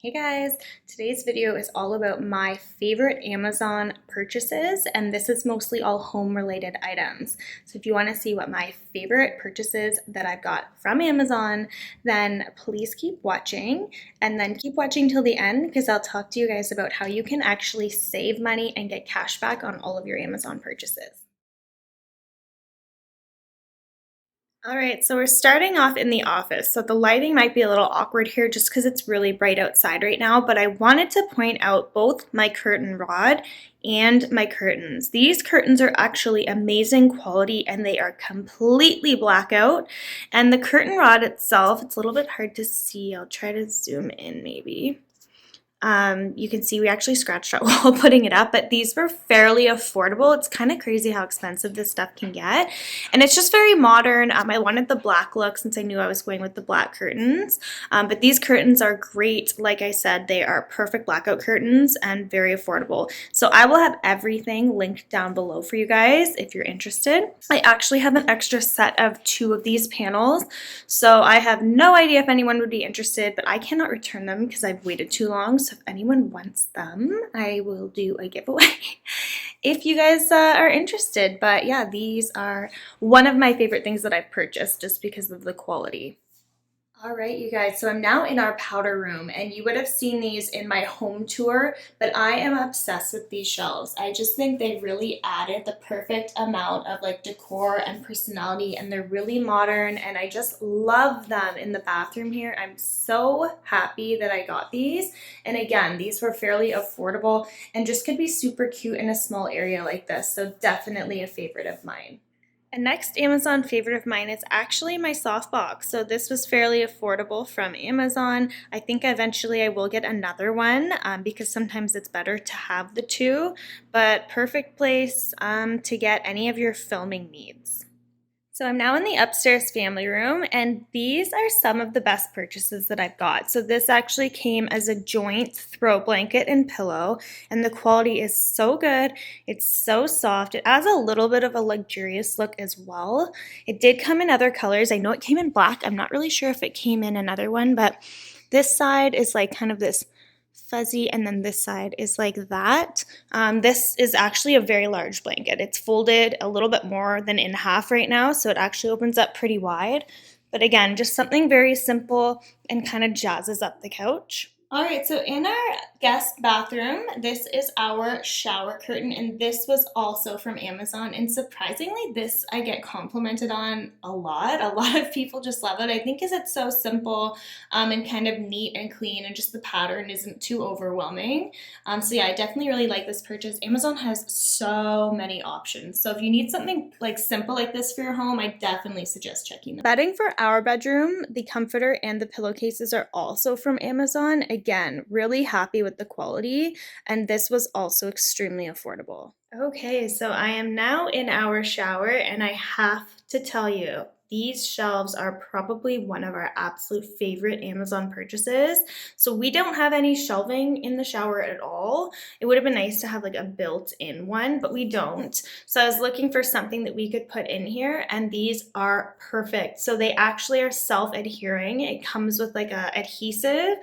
Hey guys, today's video is all about my favorite Amazon purchases, and this is mostly all home related items. So if you want to see what my favorite purchases that I've got from Amazon, then please keep watching and then keep watching till the end because I'll talk to you guys about how you can actually save money and get cash back on all of your Amazon purchases. All right, so we're starting off in the office. So the lighting might be a little awkward here just because it's really bright outside right now, but I wanted to point out both my curtain rod and my curtains. These curtains are actually amazing quality and they are completely blackout. And the curtain rod itself, it's a little bit hard to see. I'll try to zoom in maybe. You can see we actually scratched out while putting it up, but these were fairly affordable. It's kind of crazy how expensive this stuff can get. And it's just very modern. I wanted the black look since I knew I was going with the black curtains. But these curtains are great. Like I said, they are perfect blackout curtains and very affordable. So I will have everything linked down below for you guys if you're interested. I actually have an extra set of 2 of these panels. So I have no idea if anyone would be interested, but I cannot return them because I've waited too long. So if anyone wants them, I will do a giveaway if you guys are interested. But yeah, these are one of my favorite things that I've purchased just because of the quality. All right, you guys, so I'm now in our powder room and you would have seen these in my home tour, but I am obsessed with these shelves. I just think they really added the perfect amount of like decor and personality, and they're really modern and I just love them in the bathroom here. I'm so happy that I got these. And again, these were fairly affordable and just could be super cute in a small area like this. So definitely a favorite of mine. A next Amazon favorite of mine is actually my softbox. So this was fairly affordable from Amazon. I think eventually I will get another one because sometimes it's better to have the two, but perfect place to get any of your filming needs. So I'm now in the upstairs family room, and these are some of the best purchases that I've got. So this actually came as a joint throw blanket and pillow, and the quality is so good. It's so soft. It adds a little bit of a luxurious look as well. It did come in other colors. I know it came in black. I'm not really sure if it came in another one, but this side is like kind of this fuzzy, and then this side is like that. This is actually a very large blanket. It's folded a little bit more than in half right now, so it actually opens up pretty wide. But again, just something very simple and kind of jazzes up the couch. All right, so in our guest bathroom, this is our shower curtain, and this was also from Amazon. And surprisingly, this I get complimented on a lot. A lot of people just love it. I think because it's so simple and kind of neat and clean, and just the pattern isn't too overwhelming. So yeah, I definitely really like this purchase. Amazon has so many options. So if you need something like simple like this for your home, I definitely suggest checking them. Bedding for our bedroom, the comforter and the pillowcases are also from Amazon. Again, really happy with the quality, and this was also extremely affordable. Okay, so I am now in our shower, and I have to tell you, these shelves are probably one of our absolute favorite Amazon purchases. So we don't have any shelving in the shower at all. It would have been nice to have like a built-in one, but we don't. So I was looking for something that we could put in here, and these are perfect. So they actually are self-adhering. It comes with like a adhesive,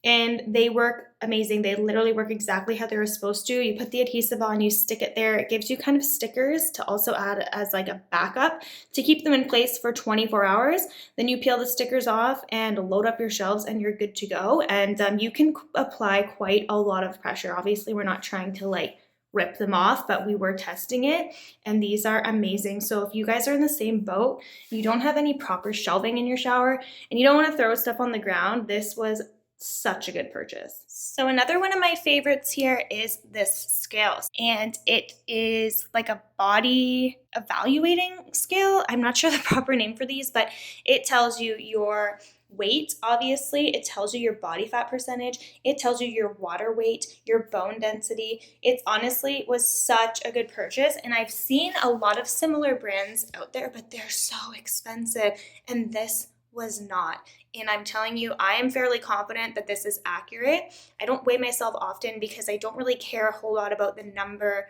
and they work amazing. They literally work exactly how they were supposed to. You put the adhesive on, you stick it there. It gives you kind of stickers to also add as like a backup to keep them in place for 24 hours. Then you peel the stickers off and load up your shelves and you're good to go. And you can apply quite a lot of pressure. Obviously, we're not trying to like rip them off, but we were testing it, and these are amazing. So if you guys are in the same boat, you don't have any proper shelving in your shower, and you don't want to throw stuff on the ground, this was such a good purchase. So another one of my favorites here is this scale, and it is like a body evaluating scale. I'm not sure the proper name for these, but it tells you your weight, obviously. It tells you your body fat percentage. It tells you your water weight, your bone density. It honestly was such a good purchase, and I've seen a lot of similar brands out there, but they're so expensive, and this was not. And I'm telling you, I am fairly confident that this is accurate. I don't weigh myself often because I don't really care a whole lot about the number,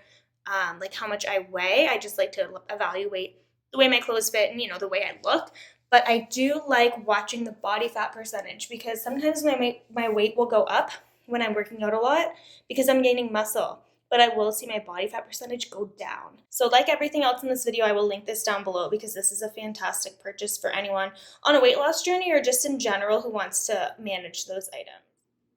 like how much I weigh. I just like to evaluate the way my clothes fit and, the way I look. but I do like watching the body fat percentage because sometimes my weight will go up when I'm working out a lot because I'm gaining muscle, but I will see my body fat percentage go down. So like everything else in this video, I will link this down below because this is a fantastic purchase for anyone on a weight loss journey or just in general who wants to manage those items.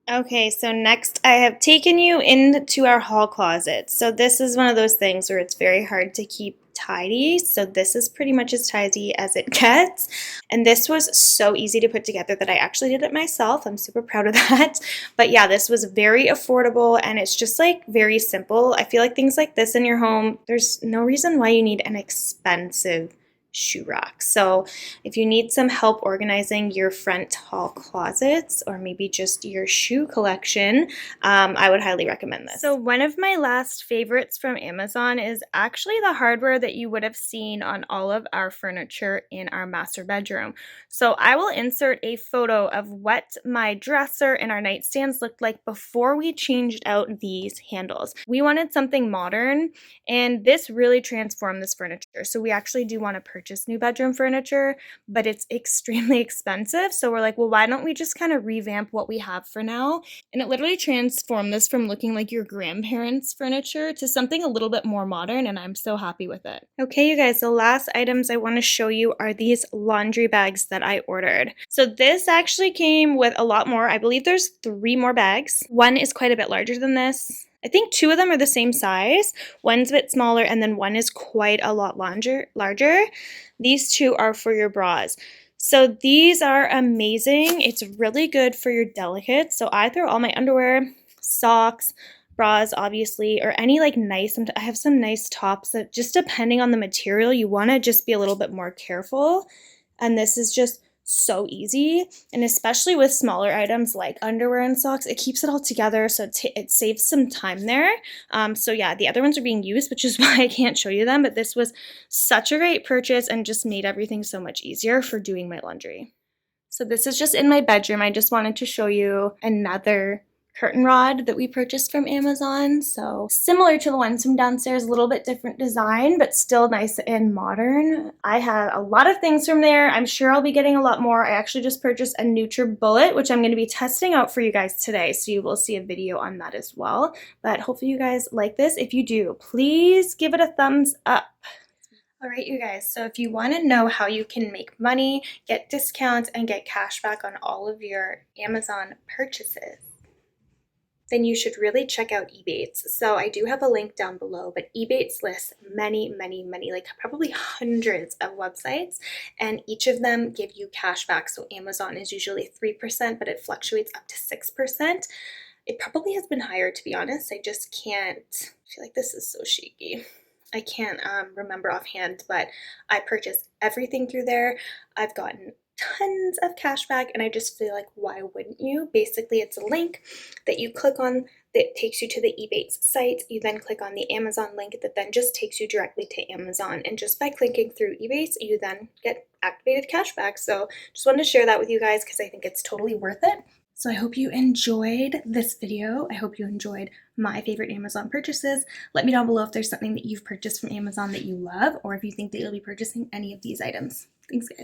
Okay, so next I have taken you into our hall closet. So this is one of those things where it's very hard to keep tidy. So this is pretty much as tidy as it gets. And this was so easy to put together that I actually did it myself. I'm super proud of that. But yeah, this was very affordable and it's just like very simple. I feel like things like this in your home, there's no reason why you need an expensive shoe rack. So if you need some help organizing your front hall closets or maybe just your shoe collection, I would highly recommend this. So one of my last favorites from Amazon is actually the hardware that you would have seen on all of our furniture in our master bedroom. So I will insert a photo of what my dresser and our nightstands looked like before we changed out these handles. We wanted something modern and this really transformed this furniture. So we actually do want to purchase new bedroom furniture, but it's extremely expensive. So we're like, well, why don't we just kind of revamp what we have for now? And it literally transformed this from looking like your grandparents' furniture to something a little bit more modern, and I'm so happy with it. Okay, you guys, the last items I want to show you are these laundry bags that I ordered. So this actually came with a lot more. I believe there's 3 more bags. One is quite a bit larger than this. I think 2 of them are the same size. One's a bit smaller and then one is quite a lot larger. These 2 are for your bras. So these are amazing. It's really good for your delicates. So I throw all my underwear, socks, bras obviously, or any like nice, I have some nice tops that just depending on the material, you want to just be a little bit more careful. And this is just so easy, and especially with smaller items like underwear and socks, it keeps it all together, so it saves some time there. So yeah, the other ones are being used, which is why I can't show you them, but this was such a great purchase and just made everything so much easier for doing my laundry. So this is just in my bedroom. I just wanted to show you another curtain rod that we purchased from Amazon. So similar to the ones from downstairs, a little bit different design, but still nice and modern. I have a lot of things from there. I'm sure I'll be getting a lot more. I actually just purchased a NutriBullet, which I'm going to be testing out for you guys today. So you will see a video on that as well. But hopefully you guys like this. If you do, please give it a thumbs up. All right, you guys, so if you want to know how you can make money, get discounts, and get cash back on all of your Amazon purchases, then you should really check out Ebates. So I do have a link down below, but Ebates lists many, like probably hundreds of websites, and each of them give you cash back. So Amazon is usually 3%, but it fluctuates up to 6%. It probably has been higher, to be honest. I just can't, I feel like this is so shaky. I can't remember offhand, but I purchased everything through there. I've gotten tons of cash back, and I just feel like, why wouldn't you? Basically, it's a link that you click on that takes you to the Ebates site. You then click on the Amazon link that then just takes you directly to Amazon. And just by clicking through Ebates, you then get activated cash back. So just wanted to share that with you guys because I think it's totally worth it. So I hope you enjoyed this video. I hope you enjoyed my favorite Amazon purchases. Let me know down below if there's something that you've purchased from Amazon that you love, or if you think that you'll be purchasing any of these items. Thanks, guys.